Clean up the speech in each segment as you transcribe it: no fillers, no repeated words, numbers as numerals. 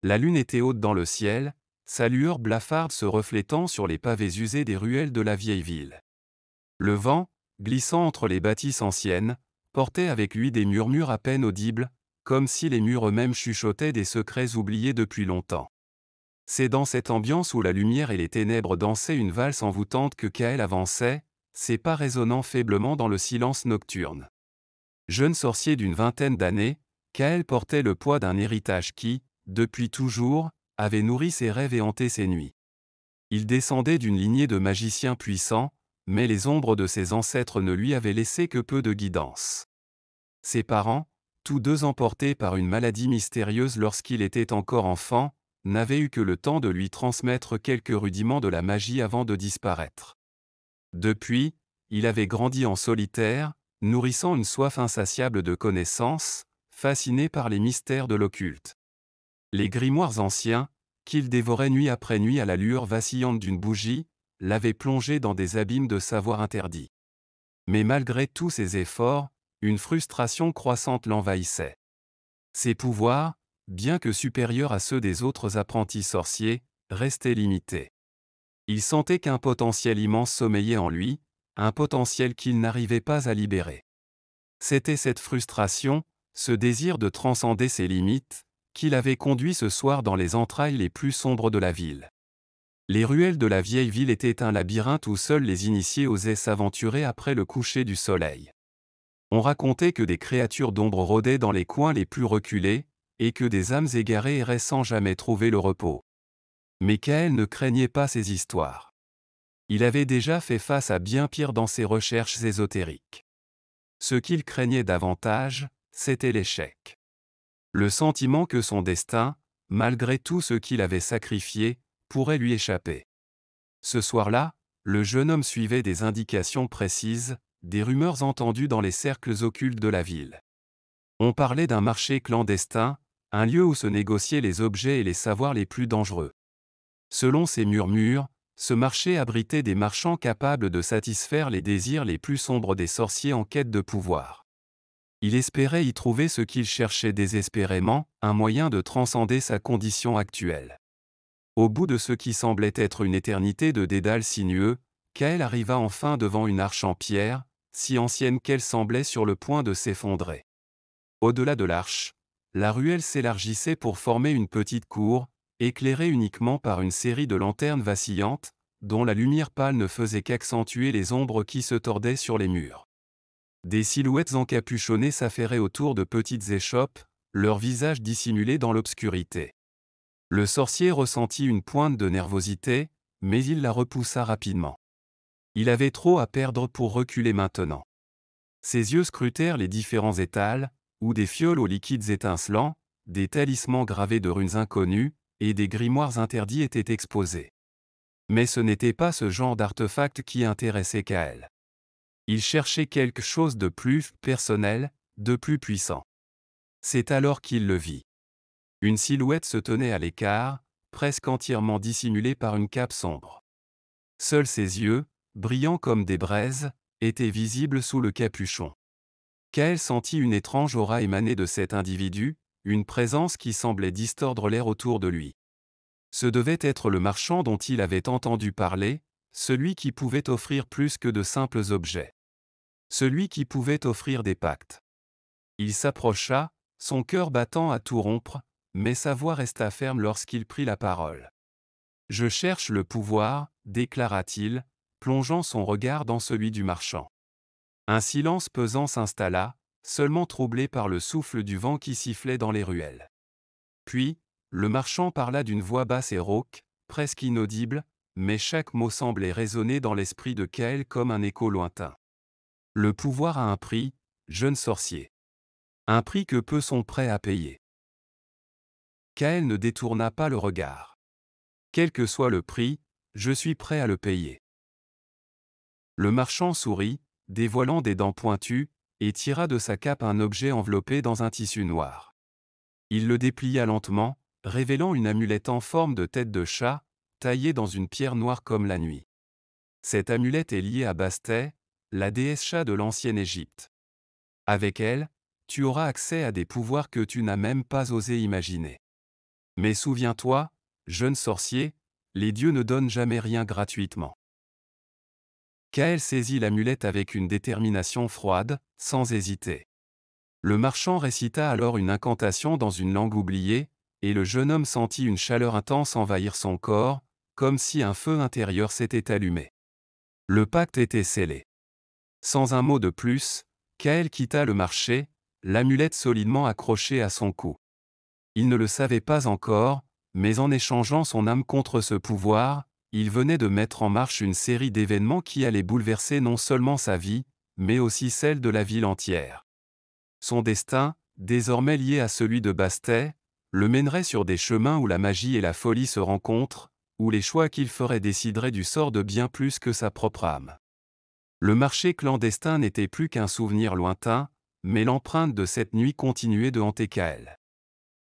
La lune était haute dans le ciel, sa lueur blafarde se reflétant sur les pavés usés des ruelles de la vieille ville. Le vent, glissant entre les bâtisses anciennes, portait avec lui des murmures à peine audibles, comme si les murs eux-mêmes chuchotaient des secrets oubliés depuis longtemps. C'est dans cette ambiance où la lumière et les ténèbres dansaient une valse envoûtante que Kael avançait, ses pas résonnant faiblement dans le silence nocturne. Jeune sorcier d'une vingtaine d'années, Kael portait le poids d'un héritage qui, depuis toujours, avait nourri ses rêves et hanté ses nuits. Il descendait d'une lignée de magiciens puissants, mais les ombres de ses ancêtres ne lui avaient laissé que peu de guidance. Ses parents, tous deux emportés par une maladie mystérieuse lorsqu'il était encore enfant, n'avaient eu que le temps de lui transmettre quelques rudiments de la magie avant de disparaître. Depuis, il avait grandi en solitaire, nourrissant une soif insatiable de connaissances, fasciné par les mystères de l'occulte. Les grimoires anciens, qu'il dévorait nuit après nuit à la lueur vacillante d'une bougie, l'avaient plongé dans des abîmes de savoir interdit. Mais malgré tous ses efforts, une frustration croissante l'envahissait. Ses pouvoirs, bien que supérieurs à ceux des autres apprentis sorciers, restaient limités. Il sentait qu'un potentiel immense sommeillait en lui, un potentiel qu'il n'arrivait pas à libérer. C'était cette frustration, ce désir de transcender ses limites, qui l'avait conduit ce soir dans les entrailles les plus sombres de la ville. Les ruelles de la vieille ville étaient un labyrinthe où seuls les initiés osaient s'aventurer après le coucher du soleil. On racontait que des créatures d'ombre rôdaient dans les coins les plus reculés, et que des âmes égarées erraient sans jamais trouver le repos. Mais Kael ne craignait pas ces histoires. Il avait déjà fait face à bien pire dans ses recherches ésotériques. Ce qu'il craignait davantage, c'était l'échec. Le sentiment que son destin, malgré tout ce qu'il avait sacrifié, pourrait lui échapper. Ce soir-là, le jeune homme suivait des indications précises, des rumeurs entendues dans les cercles occultes de la ville. On parlait d'un marché clandestin, un lieu où se négociaient les objets et les savoirs les plus dangereux. Selon ces murmures, ce marché abritait des marchands capables de satisfaire les désirs les plus sombres des sorciers en quête de pouvoir. Il espérait y trouver ce qu'il cherchait désespérément, un moyen de transcender sa condition actuelle. Au bout de ce qui semblait être une éternité de dédales sinueux, Kael arriva enfin devant une arche en pierre, si ancienne qu'elle semblait sur le point de s'effondrer. Au-delà de l'arche, la ruelle s'élargissait pour former une petite cour, éclairée uniquement par une série de lanternes vacillantes, dont la lumière pâle ne faisait qu'accentuer les ombres qui se tordaient sur les murs. Des silhouettes encapuchonnées s'affairaient autour de petites échoppes, leurs visages dissimulés dans l'obscurité. Le sorcier ressentit une pointe de nervosité, mais il la repoussa rapidement. Il avait trop à perdre pour reculer maintenant. Ses yeux scrutèrent les différents étals, où des fioles aux liquides étincelants, des talismans gravés de runes inconnues, et des grimoires interdits étaient exposés. Mais ce n'était pas ce genre d'artefact qui intéressait Kael. Il cherchait quelque chose de plus personnel, de plus puissant. C'est alors qu'il le vit. Une silhouette se tenait à l'écart, presque entièrement dissimulée par une cape sombre. Seuls ses yeux, brillants comme des braises, étaient visibles sous le capuchon. Kael sentit une étrange aura émaner de cet individu, une présence qui semblait distordre l'air autour de lui. Ce devait être le marchand dont il avait entendu parler, celui qui pouvait offrir plus que de simples objets. Celui qui pouvait offrir des pactes. Il s'approcha, son cœur battant à tout rompre, mais sa voix resta ferme lorsqu'il prit la parole. « Je cherche le pouvoir, déclara-t-il, plongeant son regard dans celui du marchand. Un silence pesant s'installa, seulement troublé par le souffle du vent qui sifflait dans les ruelles. Puis, le marchand parla d'une voix basse et rauque, presque inaudible, mais chaque mot semblait résonner dans l'esprit de Kael comme un écho lointain. Le pouvoir a un prix, jeune sorcier. Un prix que peu sont prêts à payer. Kael ne détourna pas le regard. Quel que soit le prix, je suis prêt à le payer. Le marchand sourit, dévoilant des dents pointues, et tira de sa cape un objet enveloppé dans un tissu noir. Il le déplia lentement, révélant une amulette en forme de tête de chat, taillée dans une pierre noire comme la nuit. Cette amulette est liée à Bastet, la déesse chat de l'ancienne Égypte. Avec elle, tu auras accès à des pouvoirs que tu n'as même pas osé imaginer. Mais souviens-toi, jeune sorcier, les dieux ne donnent jamais rien gratuitement. Kaël saisit l'amulette avec une détermination froide, sans hésiter. Le marchand récita alors une incantation dans une langue oubliée, et le jeune homme sentit une chaleur intense envahir son corps, comme si un feu intérieur s'était allumé. Le pacte était scellé. Sans un mot de plus, Kaël quitta le marché, l'amulette solidement accrochée à son cou. Il ne le savait pas encore, mais en échangeant son âme contre ce pouvoir, il venait de mettre en marche une série d'événements qui allaient bouleverser non seulement sa vie, mais aussi celle de la ville entière. Son destin, désormais lié à celui de Bastet, le mènerait sur des chemins où la magie et la folie se rencontrent, où les choix qu'il ferait décideraient du sort de bien plus que sa propre âme. Le marché clandestin n'était plus qu'un souvenir lointain, mais l'empreinte de cette nuit continuait de hanter Kaël.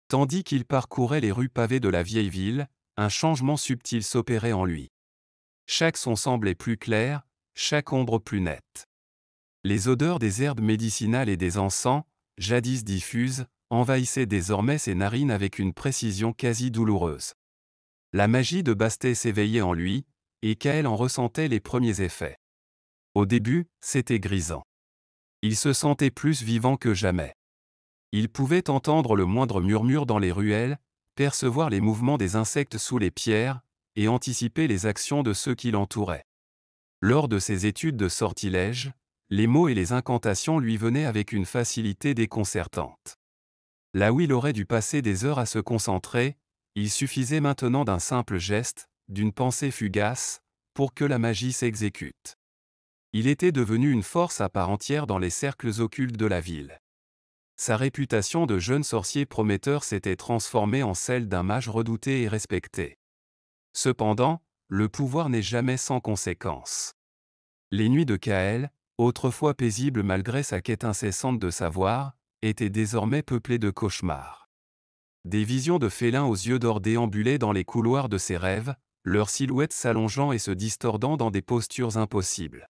Tandis qu'il parcourait les rues pavées de la vieille ville, un changement subtil s'opérait en lui. Chaque son semblait plus clair, chaque ombre plus nette. Les odeurs des herbes médicinales et des encens, jadis diffuses, envahissaient désormais ses narines avec une précision quasi douloureuse. La magie de Bastet s'éveillait en lui, et Kaël en ressentait les premiers effets. Au début, c'était grisant. Il se sentait plus vivant que jamais. Il pouvait entendre le moindre murmure dans les ruelles, percevoir les mouvements des insectes sous les pierres, et anticiper les actions de ceux qui l'entouraient. Lors de ses études de sortilège, les mots et les incantations lui venaient avec une facilité déconcertante. Là où il aurait dû passer des heures à se concentrer, il suffisait maintenant d'un simple geste, d'une pensée fugace, pour que la magie s'exécute. Il était devenu une force à part entière dans les cercles occultes de la ville. Sa réputation de jeune sorcier prometteur s'était transformée en celle d'un mage redouté et respecté. Cependant, le pouvoir n'est jamais sans conséquences. Les nuits de Kaël, autrefois paisibles malgré sa quête incessante de savoir, étaient désormais peuplées de cauchemars. Des visions de félins aux yeux d'or déambulaient dans les couloirs de ses rêves, leurs silhouettes s'allongeant et se distordant dans des postures impossibles.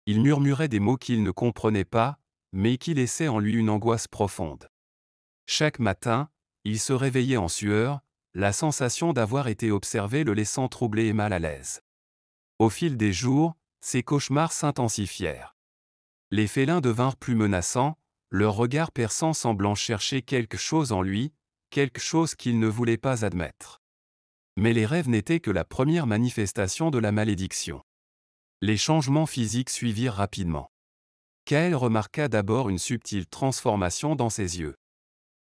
Il murmurait des mots qu'il ne comprenait pas, mais qui laissaient en lui une angoisse profonde. Chaque matin, il se réveillait en sueur, la sensation d'avoir été observé le laissant troublé et mal à l'aise. Au fil des jours, ses cauchemars s'intensifièrent. Les félins devinrent plus menaçants, leur regard perçant semblant chercher quelque chose en lui, quelque chose qu'il ne voulait pas admettre. Mais les rêves n'étaient que la première manifestation de la malédiction. Les changements physiques suivirent rapidement. Kaël remarqua d'abord une subtile transformation dans ses yeux.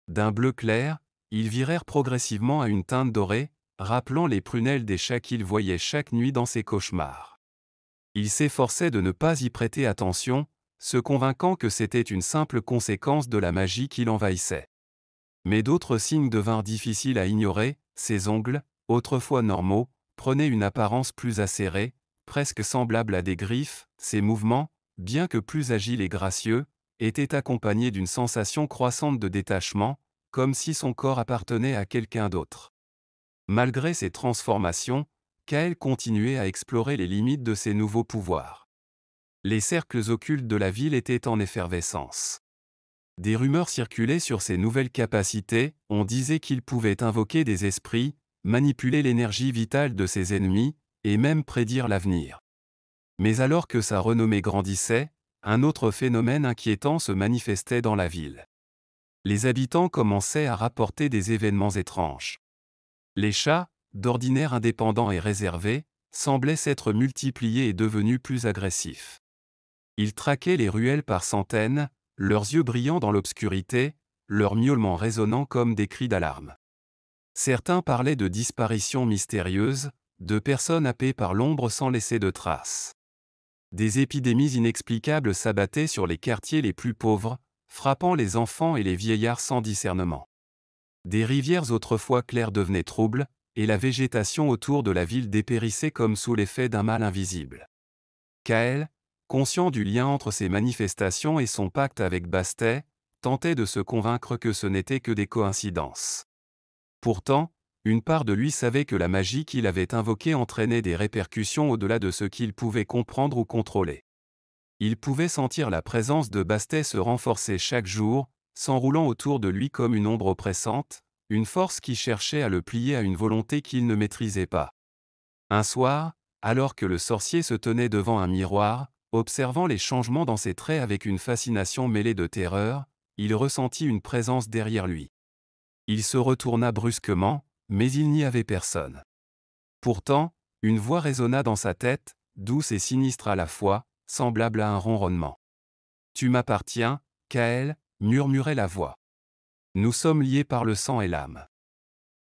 D'un bleu clair, ils virèrent progressivement à une teinte dorée, rappelant les prunelles des chats qu'il voyait chaque nuit dans ses cauchemars. Il s'efforçait de ne pas y prêter attention, se convainquant que c'était une simple conséquence de la magie qui l'envahissait. Mais d'autres signes devinrent difficiles à ignorer, ses ongles, autrefois normaux, prenaient une apparence plus acérée, presque semblable à des griffes, ses mouvements, bien que plus agiles et gracieux, étaient accompagnés d'une sensation croissante de détachement, comme si son corps appartenait à quelqu'un d'autre. Malgré ces transformations, Kaël continuait à explorer les limites de ses nouveaux pouvoirs. Les cercles occultes de la ville étaient en effervescence. Des rumeurs circulaient sur ses nouvelles capacités, on disait qu'il pouvait invoquer des esprits, manipuler l'énergie vitale de ses ennemis, et même prédire l'avenir. Mais alors que sa renommée grandissait, un autre phénomène inquiétant se manifestait dans la ville. Les habitants commençaient à rapporter des événements étranges. Les chats, d'ordinaire indépendants et réservés, semblaient s'être multipliés et devenus plus agressifs. Ils traquaient les ruelles par centaines, leurs yeux brillant dans l'obscurité, leurs miaulements résonnant comme des cris d'alarme. Certains parlaient de disparitions mystérieuses, de personnes happées par l'ombre sans laisser de traces. Des épidémies inexplicables s'abattaient sur les quartiers les plus pauvres, frappant les enfants et les vieillards sans discernement. Des rivières autrefois claires devenaient troubles, et la végétation autour de la ville dépérissait comme sous l'effet d'un mal invisible. Kaël, conscient du lien entre ces manifestations et son pacte avec Bastet, tentait de se convaincre que ce n'étaient que des coïncidences. Pourtant, une part de lui savait que la magie qu'il avait invoquée entraînait des répercussions au-delà de ce qu'il pouvait comprendre ou contrôler. Il pouvait sentir la présence de Bastet se renforcer chaque jour, s'enroulant autour de lui comme une ombre oppressante, une force qui cherchait à le plier à une volonté qu'il ne maîtrisait pas. Un soir, alors que le sorcier se tenait devant un miroir, observant les changements dans ses traits avec une fascination mêlée de terreur, il ressentit une présence derrière lui. Il se retourna brusquement, mais il n'y avait personne. Pourtant, une voix résonna dans sa tête, douce et sinistre à la fois, semblable à un ronronnement. « Tu m'appartiens, Kael » murmurait la voix. « Nous sommes liés par le sang et l'âme.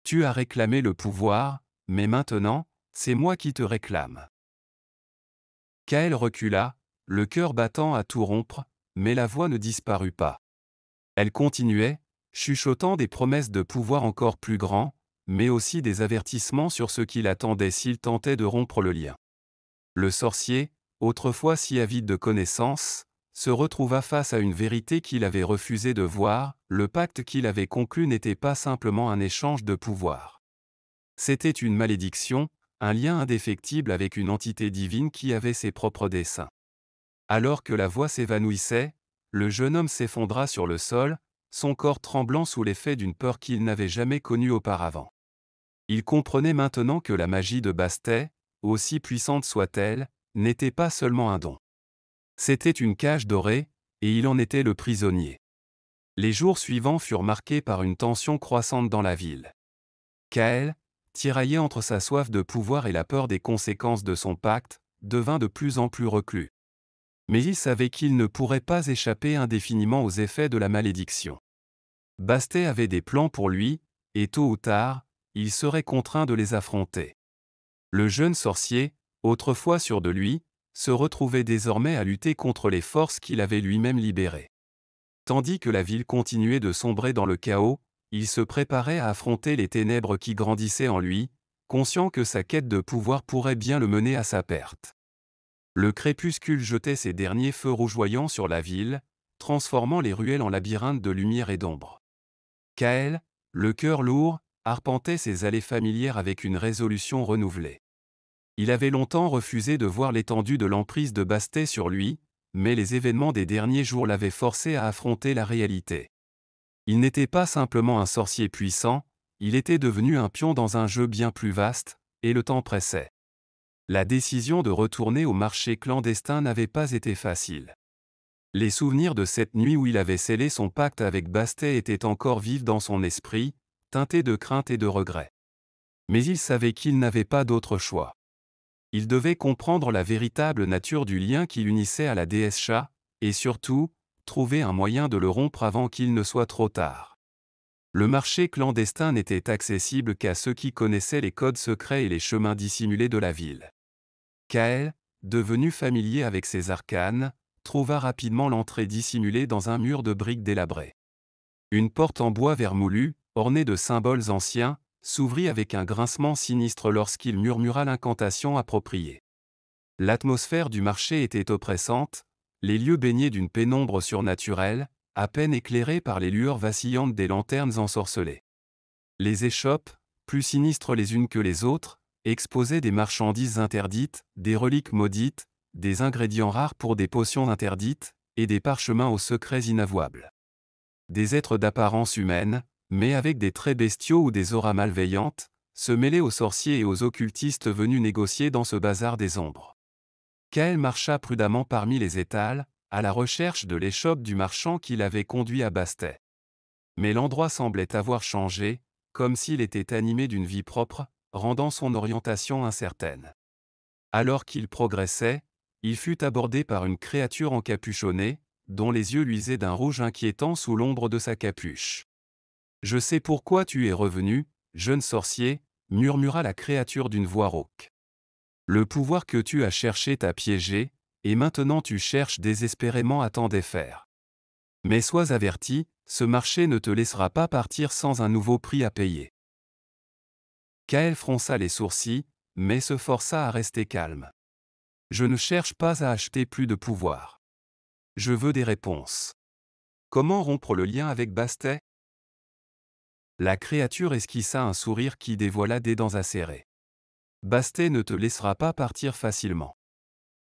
Tu as réclamé le pouvoir, mais maintenant, c'est moi qui te réclame. » Kael recula, le cœur battant à tout rompre, mais la voix ne disparut pas. Elle continuait, chuchotant des promesses de pouvoir encore plus grand, mais aussi des avertissements sur ce qui l'attendait s'il tentait de rompre le lien. Le sorcier, autrefois si avide de connaissances, se retrouva face à une vérité qu'il avait refusé de voir, le pacte qu'il avait conclu n'était pas simplement un échange de pouvoir. C'était une malédiction, un lien indéfectible avec une entité divine qui avait ses propres desseins. Alors que la voix s'évanouissait, le jeune homme s'effondra sur le sol, son corps tremblant sous l'effet d'une peur qu'il n'avait jamais connue auparavant. Il comprenait maintenant que la magie de Bastet, aussi puissante soit-elle, n'était pas seulement un don. C'était une cage dorée, et il en était le prisonnier. Les jours suivants furent marqués par une tension croissante dans la ville. Kael, tiraillé entre sa soif de pouvoir et la peur des conséquences de son pacte, devint de plus en plus reclus. Mais il savait qu'il ne pourrait pas échapper indéfiniment aux effets de la malédiction. Bastet avait des plans pour lui, et tôt ou tard, il serait contraint de les affronter. Le jeune sorcier, autrefois sûr de lui, se retrouvait désormais à lutter contre les forces qu'il avait lui-même libérées. Tandis que la ville continuait de sombrer dans le chaos, il se préparait à affronter les ténèbres qui grandissaient en lui, conscient que sa quête de pouvoir pourrait bien le mener à sa perte. Le crépuscule jetait ses derniers feux rougeoyants sur la ville, transformant les ruelles en labyrinthe de lumière et d'ombre. Kael, le cœur lourd, arpentait ses allées familières avec une résolution renouvelée. Il avait longtemps refusé de voir l'étendue de l'emprise de Bastet sur lui, mais les événements des derniers jours l'avaient forcé à affronter la réalité. Il n'était pas simplement un sorcier puissant, il était devenu un pion dans un jeu bien plus vaste, et le temps pressait. La décision de retourner au marché clandestin n'avait pas été facile. Les souvenirs de cette nuit où il avait scellé son pacte avec Bastet étaient encore vifs dans son esprit, teintés de crainte et de regret. Mais il savait qu'il n'avait pas d'autre choix. Il devait comprendre la véritable nature du lien qui l'unissait à la déesse Chat, et surtout, trouver un moyen de le rompre avant qu'il ne soit trop tard. Le marché clandestin n'était accessible qu'à ceux qui connaissaient les codes secrets et les chemins dissimulés de la ville. Kael, devenu familier avec ces arcanes, trouva rapidement l'entrée dissimulée dans un mur de briques délabrées. Une porte en bois vermoulu, ornée de symboles anciens, s'ouvrit avec un grincement sinistre lorsqu'il murmura l'incantation appropriée. L'atmosphère du marché était oppressante, les lieux baignés d'une pénombre surnaturelle, à peine éclairés par les lueurs vacillantes des lanternes ensorcelées. Les échoppes, plus sinistres les unes que les autres, exposaient des marchandises interdites, des reliques maudites, des ingrédients rares pour des potions interdites, et des parchemins aux secrets inavouables. Des êtres d'apparence humaine, mais avec des traits bestiaux ou des auras malveillantes, se mêlaient aux sorciers et aux occultistes venus négocier dans ce bazar des ombres. Kael marcha prudemment parmi les étals, à la recherche de l'échoppe du marchand qui l'avait conduit à Bastet. Mais l'endroit semblait avoir changé, comme s'il était animé d'une vie propre, rendant son orientation incertaine. Alors qu'il progressait, il fut abordé par une créature encapuchonnée, dont les yeux luisaient d'un rouge inquiétant sous l'ombre de sa capuche. « Je sais pourquoi tu es revenu, jeune sorcier », murmura la créature d'une voix rauque. « Le pouvoir que tu as cherché t'a piégé, et maintenant tu cherches désespérément à t'en défaire. Mais sois averti, ce marché ne te laissera pas partir sans un nouveau prix à payer. » Kael fronça les sourcils, mais se força à rester calme. « Je ne cherche pas à acheter plus de pouvoir. Je veux des réponses. Comment rompre le lien avec Bastet ?» La créature esquissa un sourire qui dévoila des dents acérées. « Bastet ne te laissera pas partir facilement.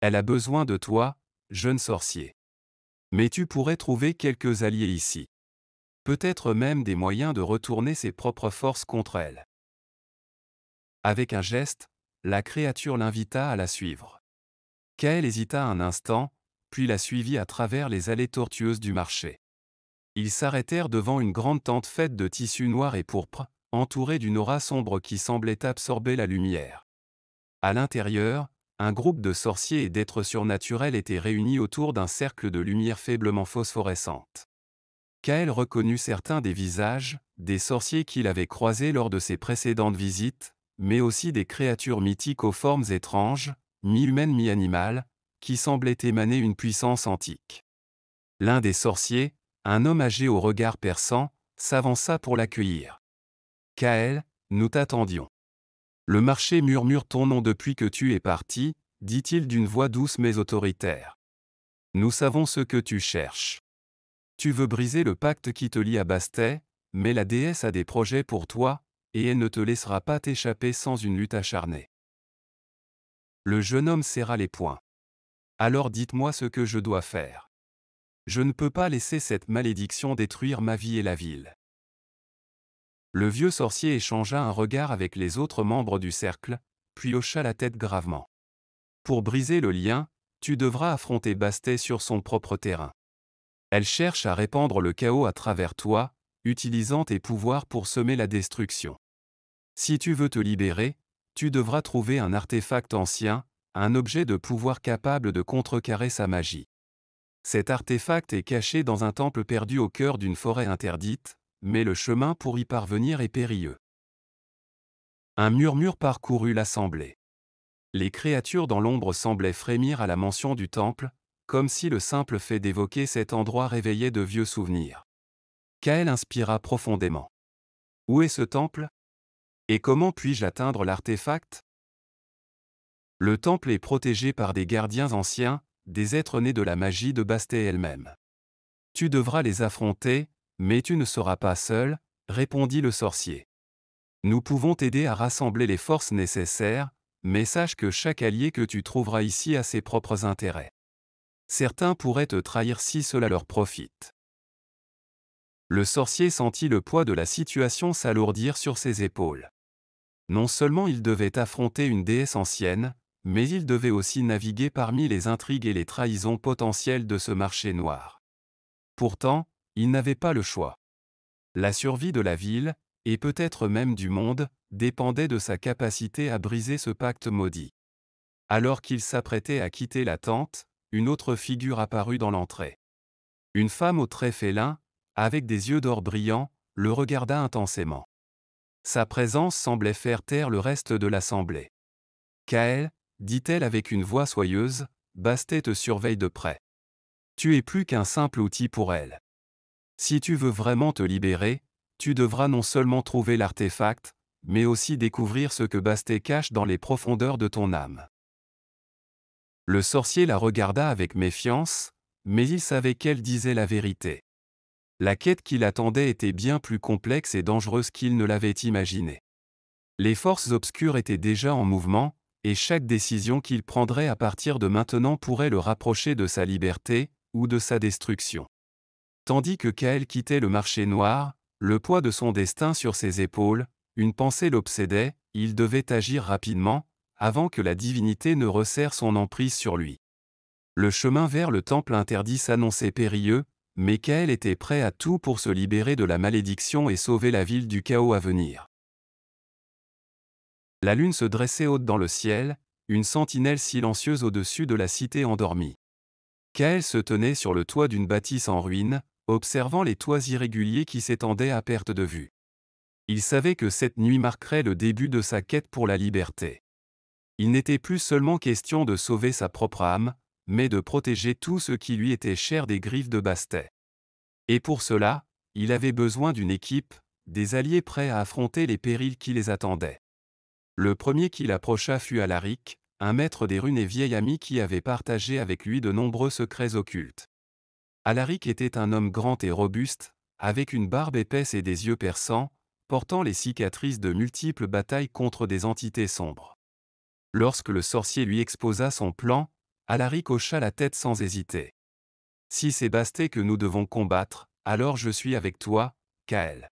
Elle a besoin de toi, jeune sorcier. Mais tu pourrais trouver quelques alliés ici. peut-être même des moyens de retourner ses propres forces contre elle. Avec un geste, la créature l'invita à la suivre. Kael hésita un instant, puis la suivit à travers les allées tortueuses du marché. Ils s'arrêtèrent devant une grande tente faite de tissu noir et pourpre, entourée d'une aura sombre qui semblait absorber la lumière. À l'intérieur, un groupe de sorciers et d'êtres surnaturels étaient réunis autour d'un cercle de lumière faiblement phosphorescente. Kael reconnut certains des visages, des sorciers qu'il avait croisés lors de ses précédentes visites, mais aussi des créatures mythiques aux formes étranges, mi-humaines mi-animales, qui semblaient émaner une puissance antique. L'un des sorciers, un homme âgé au regard perçant, s'avança pour l'accueillir. « Kael, nous t'attendions. Le marché murmure ton nom depuis que tu es parti, dit-il d'une voix douce mais autoritaire. Nous savons ce que tu cherches. Tu veux briser le pacte qui te lie à Bastet, mais la déesse a des projets pour toi, et elle ne te laissera pas t'échapper sans une lutte acharnée. » Le jeune homme serra les poings. « Alors dites-moi ce que je dois faire. Je ne peux pas laisser cette malédiction détruire ma vie et la ville. » Le vieux sorcier échangea un regard avec les autres membres du cercle, puis hocha la tête gravement. « Pour briser le lien, tu devras affronter Bastet sur son propre terrain. Elle cherche à répandre le chaos à travers toi, utilisant tes pouvoirs pour semer la destruction. Si tu veux te libérer, tu devras trouver un artefact ancien, un objet de pouvoir capable de contrecarrer sa magie. Cet artefact est caché dans un temple perdu au cœur d'une forêt interdite, mais le chemin pour y parvenir est périlleux. » Un murmure parcourut l'assemblée. Les créatures dans l'ombre semblaient frémir à la mention du temple, comme si le simple fait d'évoquer cet endroit réveillait de vieux souvenirs. Kael inspira profondément. « Où est ce temple? Et comment puis-je atteindre l'artefact? » Le temple est protégé par des gardiens anciens, des êtres nés de la magie de Bastet elle-même. Tu devras les affronter, mais tu ne seras pas seul, répondit le sorcier. Nous pouvons t'aider à rassembler les forces nécessaires, mais sache que chaque allié que tu trouveras ici a ses propres intérêts. Certains pourraient te trahir si cela leur profite. Le sorcier sentit le poids de la situation s'alourdir sur ses épaules. Non seulement il devait affronter une déesse ancienne, mais il devait aussi naviguer parmi les intrigues et les trahisons potentielles de ce marché noir. Pourtant, il n'avait pas le choix. La survie de la ville, et peut-être même du monde, dépendait de sa capacité à briser ce pacte maudit. Alors qu'il s'apprêtait à quitter la tente, une autre figure apparut dans l'entrée. Une femme aux traits félins, avec des yeux d'or brillants, le regarda intensément. Sa présence semblait faire taire le reste de l'assemblée. « Kael, dit-elle avec une voix soyeuse, Bastet te surveille de près. Tu es plus qu'un simple outil pour elle. Si tu veux vraiment te libérer, tu devras non seulement trouver l'artefact, mais aussi découvrir ce que Bastet cache dans les profondeurs de ton âme. » Le sorcier la regarda avec méfiance, mais il savait qu'elle disait la vérité. La quête qui l'attendait était bien plus complexe et dangereuse qu'il ne l'avait imaginé. Les forces obscures étaient déjà en mouvement, et chaque décision qu'il prendrait à partir de maintenant pourrait le rapprocher de sa liberté, ou de sa destruction. Tandis que Kael quittait le marché noir, le poids de son destin sur ses épaules, une pensée l'obsédait, il devait agir rapidement, avant que la divinité ne resserre son emprise sur lui. Le chemin vers le temple interdit s'annonçait périlleux, mais Kael était prêt à tout pour se libérer de la malédiction et sauver la ville du chaos à venir. La lune se dressait haute dans le ciel, une sentinelle silencieuse au-dessus de la cité endormie. Kael se tenait sur le toit d'une bâtisse en ruine, observant les toits irréguliers qui s'étendaient à perte de vue. Il savait que cette nuit marquerait le début de sa quête pour la liberté. Il n'était plus seulement question de sauver sa propre âme, mais de protéger tout ce qui lui était cher des griffes de Bastet. Et pour cela, il avait besoin d'une équipe, des alliés prêts à affronter les périls qui les attendaient. Le premier qui l'approcha fut Alaric, un maître des runes et vieil ami qui avait partagé avec lui de nombreux secrets occultes. Alaric était un homme grand et robuste, avec une barbe épaisse et des yeux perçants, portant les cicatrices de multiples batailles contre des entités sombres. Lorsque le sorcier lui exposa son plan, Alaric hocha la tête sans hésiter. « Si c'est Bastet que nous devons combattre, alors je suis avec toi, Kael.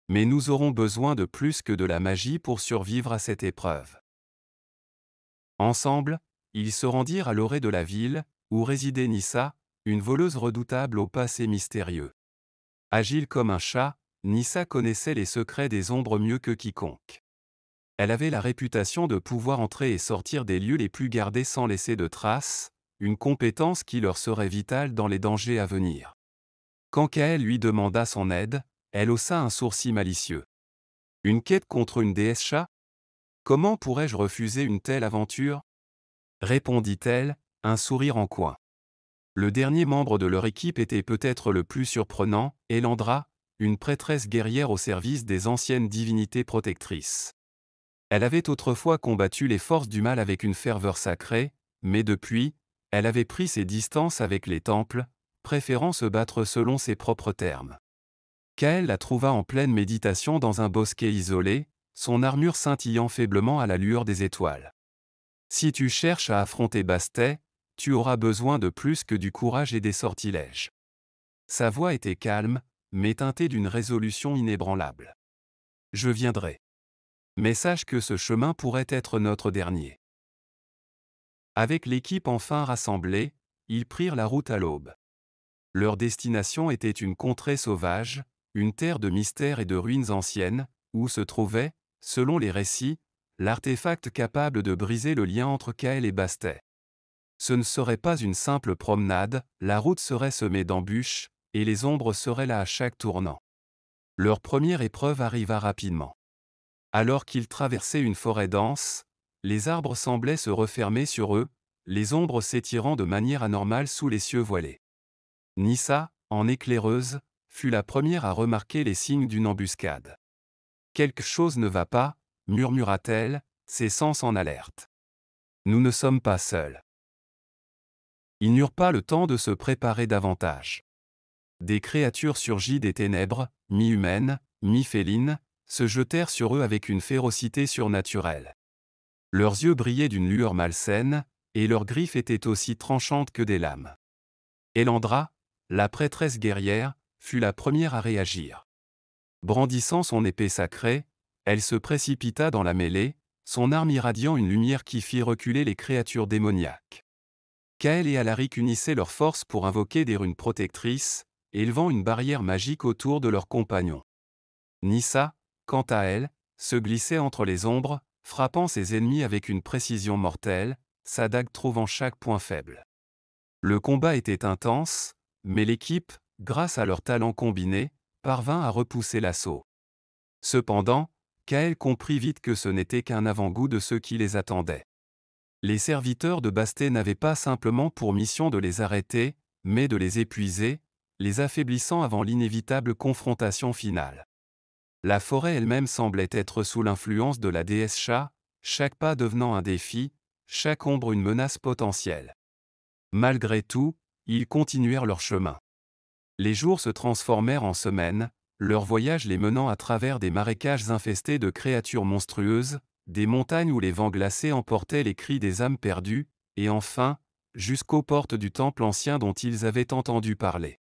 Mais nous aurons besoin de plus que de la magie pour survivre à cette épreuve. Ensemble, ils se rendirent à l'orée de la ville, où résidait Nissa, une voleuse redoutable au passé mystérieux. Agile comme un chat, Nissa connaissait les secrets des ombres mieux que quiconque. Elle avait la réputation de pouvoir entrer et sortir des lieux les plus gardés sans laisser de traces, une compétence qui leur serait vitale dans les dangers à venir. Quand Kael lui demanda son aide, elle haussa un sourcil malicieux. Une quête contre une déesse chat? Comment pourrais-je refuser une telle aventure? Répondit-elle, un sourire en coin. Le dernier membre de leur équipe était peut-être le plus surprenant, Elandra, une prêtresse guerrière au service des anciennes divinités protectrices. Elle avait autrefois combattu les forces du mal avec une ferveur sacrée, mais depuis, elle avait pris ses distances avec les temples, préférant se battre selon ses propres termes. Kael la trouva en pleine méditation dans un bosquet isolé, son armure scintillant faiblement à la lueur des étoiles. Si tu cherches à affronter Bastet, tu auras besoin de plus que du courage et des sortilèges. Sa voix était calme, mais teintée d'une résolution inébranlable. Je viendrai. Mais sache que ce chemin pourrait être notre dernier. Avec l'équipe enfin rassemblée, ils prirent la route à l'aube. Leur destination était une contrée sauvage, une terre de mystères et de ruines anciennes, où se trouvait, selon les récits, l'artefact capable de briser le lien entre Kael et Bastet. Ce ne serait pas une simple promenade, la route serait semée d'embûches, et les ombres seraient là à chaque tournant. Leur première épreuve arriva rapidement. Alors qu'ils traversaient une forêt dense, les arbres semblaient se refermer sur eux, les ombres s'étirant de manière anormale sous les cieux voilés. Nissa, en éclaireuse, fut la première à remarquer les signes d'une embuscade. Quelque chose ne va pas, murmura-t-elle, ses sens en alerte. Nous ne sommes pas seuls. Ils n'eurent pas le temps de se préparer davantage. Des créatures surgies des ténèbres, mi-humaines, mi-félines, se jetèrent sur eux avec une férocité surnaturelle. Leurs yeux brillaient d'une lueur malsaine, et leurs griffes étaient aussi tranchantes que des lames. Elandra, la prêtresse guerrière, fut la première à réagir. Brandissant son épée sacrée, elle se précipita dans la mêlée, son arme irradiant une lumière qui fit reculer les créatures démoniaques. Kael et Alaric unissaient leurs forces pour invoquer des runes protectrices, élevant une barrière magique autour de leurs compagnons. Nissa, quant à elle, se glissait entre les ombres, frappant ses ennemis avec une précision mortelle, sa dague trouvant chaque point faible. Le combat était intense, mais l'équipe, grâce à leurs talents combinés, parvint à repousser l'assaut. Cependant, Kael comprit vite que ce n'était qu'un avant-goût de ce qui les attendait. Les serviteurs de Bastet n'avaient pas simplement pour mission de les arrêter, mais de les épuiser, les affaiblissant avant l'inévitable confrontation finale. La forêt elle-même semblait être sous l'influence de la déesse chat, chaque pas devenant un défi, chaque ombre une menace potentielle. Malgré tout, ils continuèrent leur chemin. Les jours se transformèrent en semaines, leur voyage les menant à travers des marécages infestés de créatures monstrueuses, des montagnes où les vents glacés emportaient les cris des âmes perdues, et enfin, jusqu'aux portes du temple ancien dont ils avaient entendu parler.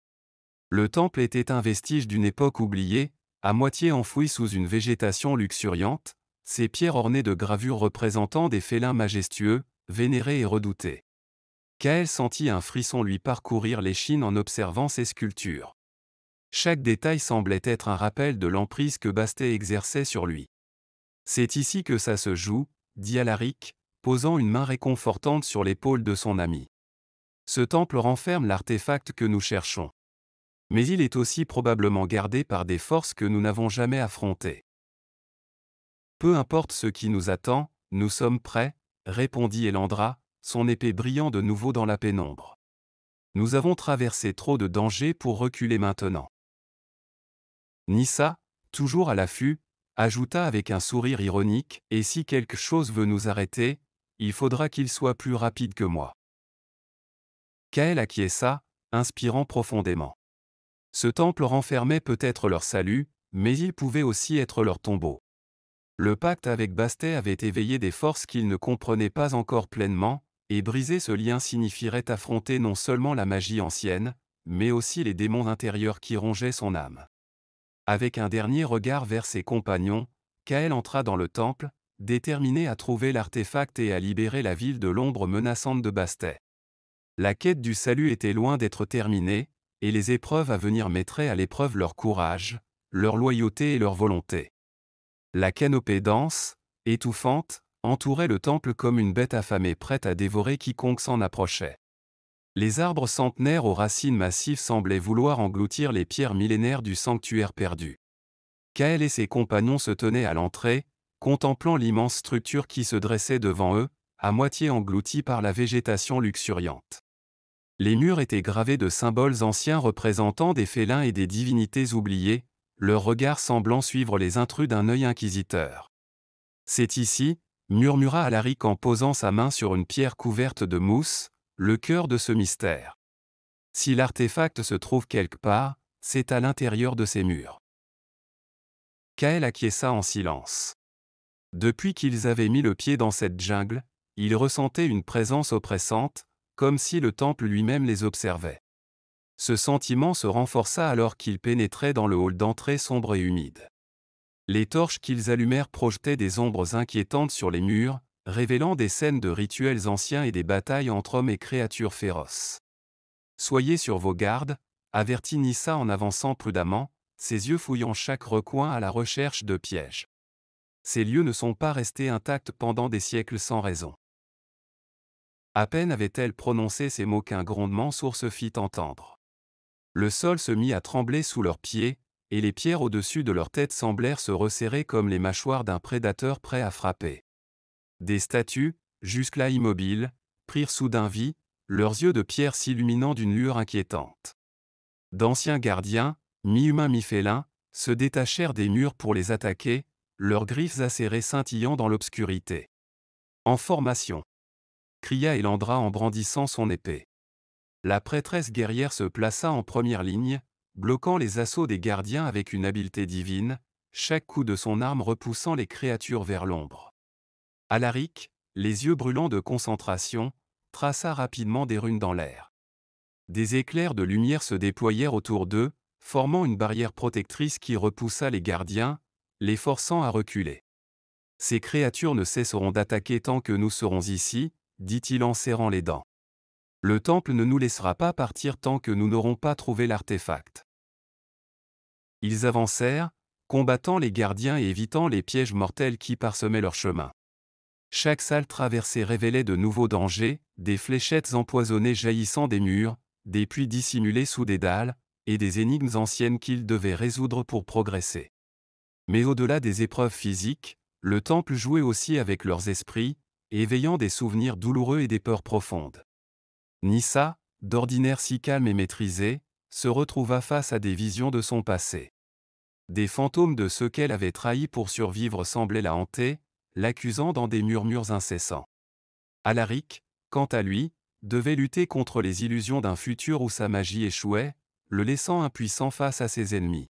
Le temple était un vestige d'une époque oubliée, à moitié enfoui sous une végétation luxuriante, ses pierres ornées de gravures représentant des félins majestueux, vénérés et redoutés. Kael sentit un frisson lui parcourir l'échine en observant ces sculptures. Chaque détail semblait être un rappel de l'emprise que Bastet exerçait sur lui. C'est ici que ça se joue, dit Alaric, posant une main réconfortante sur l'épaule de son ami. Ce temple renferme l'artefact que nous cherchons. Mais il est aussi probablement gardé par des forces que nous n'avons jamais affrontées. Peu importe ce qui nous attend, nous sommes prêts, répondit Elandra, son épée brillant de nouveau dans la pénombre. Nous avons traversé trop de dangers pour reculer maintenant. Nissa, toujours à l'affût, ajouta avec un sourire ironique, « Et si quelque chose veut nous arrêter, il faudra qu'il soit plus rapide que moi. » Kael acquiesça, inspirant profondément. Ce temple renfermait peut-être leur salut, mais il pouvait aussi être leur tombeau. Le pacte avec Bastet avait éveillé des forces qu'ils ne comprenaient pas encore pleinement, et briser ce lien signifierait affronter non seulement la magie ancienne, mais aussi les démons intérieurs qui rongeaient son âme. Avec un dernier regard vers ses compagnons, Kael entra dans le temple, déterminé à trouver l'artefact et à libérer la ville de l'ombre menaçante de Bastet. La quête du salut était loin d'être terminée, et les épreuves à venir mettraient à l'épreuve leur courage, leur loyauté et leur volonté. La canopée dense, étouffante, entourait le temple comme une bête affamée prête à dévorer quiconque s'en approchait. Les arbres centenaires aux racines massives semblaient vouloir engloutir les pierres millénaires du sanctuaire perdu. Kael et ses compagnons se tenaient à l'entrée, contemplant l'immense structure qui se dressait devant eux, à moitié engloutie par la végétation luxuriante. Les murs étaient gravés de symboles anciens représentant des félins et des divinités oubliées, leurs regards semblant suivre les intrus d'un œil inquisiteur. « C'est ici » murmura Alaric en posant sa main sur une pierre couverte de mousse, le cœur de ce mystère. Si l'artefact se trouve quelque part, c'est à l'intérieur de ces murs. Kael acquiesça en silence. Depuis qu'ils avaient mis le pied dans cette jungle, ils ressentaient une présence oppressante, comme si le temple lui-même les observait. Ce sentiment se renforça alors qu'ils pénétraient dans le hall d'entrée sombre et humide. Les torches qu'ils allumèrent projetaient des ombres inquiétantes sur les murs, révélant des scènes de rituels anciens et des batailles entre hommes et créatures féroces. « Soyez sur vos gardes », avertit Nissa en avançant prudemment, ses yeux fouillant chaque recoin à la recherche de pièges. Ces lieux ne sont pas restés intacts pendant des siècles sans raison. À peine avait-elle prononcé ces mots qu'un grondement sourd se fit entendre. Le sol se mit à trembler sous leurs pieds, et les pierres au-dessus de leur tête semblèrent se resserrer comme les mâchoires d'un prédateur prêt à frapper. Des statues, jusque-là immobiles, prirent soudain vie, leurs yeux de pierre s'illuminant d'une lueur inquiétante. D'anciens gardiens, mi-humains mi-félins, se détachèrent des murs pour les attaquer, leurs griffes acérées scintillant dans l'obscurité. « En formation !» cria Elandra en brandissant son épée. La prêtresse guerrière se plaça en première ligne, bloquant les assauts des gardiens avec une habileté divine, chaque coup de son arme repoussant les créatures vers l'ombre. Alaric, les yeux brûlants de concentration, traça rapidement des runes dans l'air. Des éclairs de lumière se déployèrent autour d'eux, formant une barrière protectrice qui repoussa les gardiens, les forçant à reculer. « Ces créatures ne cesseront d'attaquer tant que nous serons ici, » dit-il en serrant les dents. « Le temple ne nous laissera pas partir tant que nous n'aurons pas trouvé l'artefact. » Ils avancèrent, combattant les gardiens et évitant les pièges mortels qui parsemaient leur chemin. Chaque salle traversée révélait de nouveaux dangers, des fléchettes empoisonnées jaillissant des murs, des puits dissimulés sous des dalles, et des énigmes anciennes qu'ils devaient résoudre pour progresser. Mais au-delà des épreuves physiques, le temple jouait aussi avec leurs esprits, éveillant des souvenirs douloureux et des peurs profondes. Nissa, d'ordinaire si calme et maîtrisée, se retrouva face à des visions de son passé. Des fantômes de ceux qu'elle avait trahis pour survivre semblaient la hanter, l'accusant dans des murmures incessants. Alaric, quant à lui, devait lutter contre les illusions d'un futur où sa magie échouait, le laissant impuissant face à ses ennemis.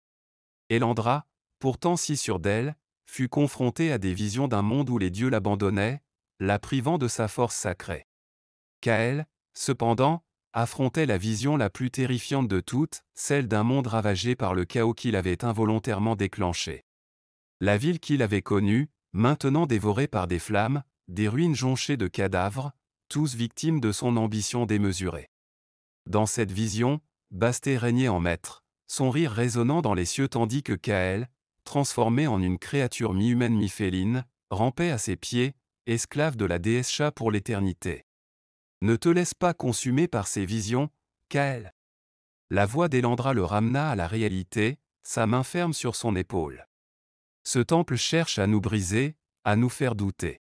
Elandra, pourtant si sûre d'elle, fut confrontée à des visions d'un monde où les dieux l'abandonnaient, la privant de sa force sacrée. Kael, cependant, affrontait la vision la plus terrifiante de toutes, celle d'un monde ravagé par le chaos qu'il avait involontairement déclenché. La ville qu'il avait connue, maintenant dévorée par des flammes, des ruines jonchées de cadavres, tous victimes de son ambition démesurée. Dans cette vision, Bastet régnait en maître, son rire résonnant dans les cieux tandis que Kael, transformé en une créature mi-humaine mi-féline, rampait à ses pieds, esclave de la déesse Chat pour l'éternité. « Ne te laisse pas consumer par ces visions, Kael. » La voix d'Elandra le ramena à la réalité, sa main ferme sur son épaule. « Ce temple cherche à nous briser, à nous faire douter.